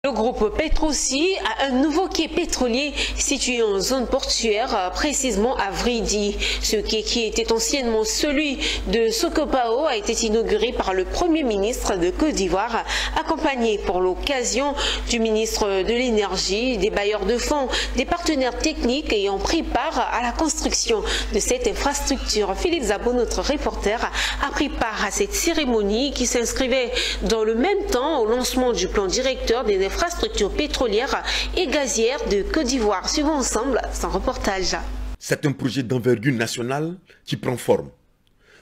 Le groupe Petrosi a un nouveau quai pétrolier situé en zone portuaire, précisément à Vridi. Ce quai, qui était anciennement celui de Sokopao, a été inauguré par le Premier ministre de Côte d'Ivoire, accompagné pour l'occasion du ministre de l'Énergie, des bailleurs de fonds, des partenaires techniques ayant pris part à la construction de cette infrastructure. Philippe Zabo, notre reporter, a pris part à cette cérémonie qui s'inscrivait dans le même temps au lancement du plan directeur des infrastructures pétrolières et gazières de Côte d'Ivoire. Suivons ensemble son reportage. C'est un projet d'envergure nationale qui prend forme.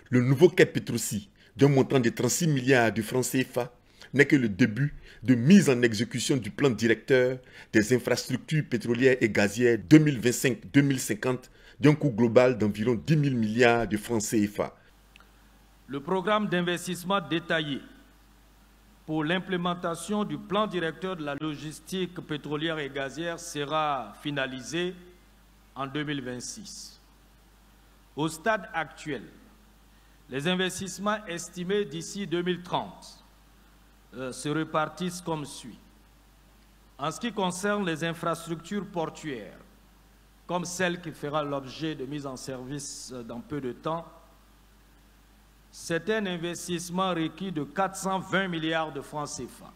Le nouveau quai Petrosi, d'un montant de 36 milliards de francs CFA, n'est que le début de mise en exécution du plan directeur des infrastructures pétrolières et gazières 2025-2050 d'un coût global d'environ 10 000 milliards de francs CFA. Le programme d'investissement détaillé pour l'implémentation du plan directeur de la logistique pétrolière et gazière sera finalisé en 2026. Au stade actuel, les investissements estimés d'ici 2030 se répartissent comme suit. En ce qui concerne les infrastructures portuaires, comme celle qui fera l'objet de mise en service dans peu de temps, c'est un investissement requis de 420 milliards de francs CFA.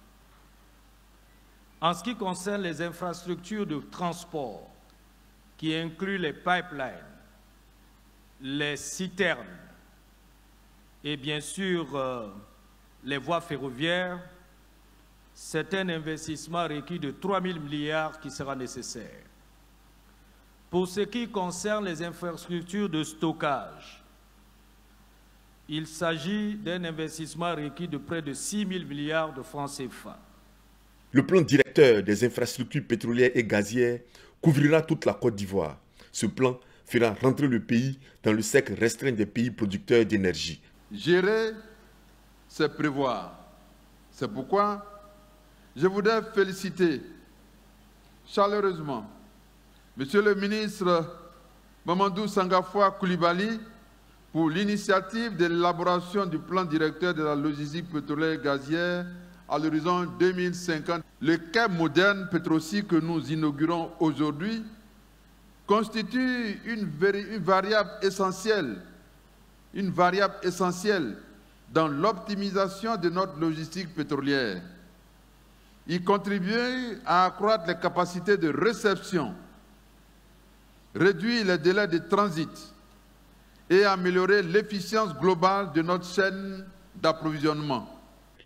En ce qui concerne les infrastructures de transport, qui incluent les pipelines, les citernes et bien sûr les voies ferroviaires, c'est un investissement requis de 3 000 milliards qui sera nécessaire. Pour ce qui concerne les infrastructures de stockage, il s'agit d'un investissement requis de près de 6 000 milliards de francs CFA. Le plan directeur des infrastructures pétrolières et gazières couvrira toute la Côte d'Ivoire. Ce plan fera rentrer le pays dans le cercle restreint des pays producteurs d'énergie. Gérer, c'est prévoir. C'est pourquoi je voudrais féliciter chaleureusement Monsieur le ministre Mamadou Sangafoua Koulibaly pour l'initiative de l'élaboration du plan directeur de la logistique pétrolière et gazière à l'horizon 2050. Le quai moderne Petrosi que nous inaugurons aujourd'hui constitue une variable essentielle dans l'optimisation de notre logistique pétrolière. Il contribue à accroître les capacités de réception, réduire les délais de transit et améliorer l'efficience globale de notre chaîne d'approvisionnement.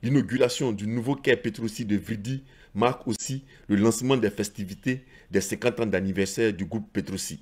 L'inauguration du nouveau quai Petrosi de Vridi marque aussi le lancement des festivités des 50 ans d'anniversaire du groupe Petrosi.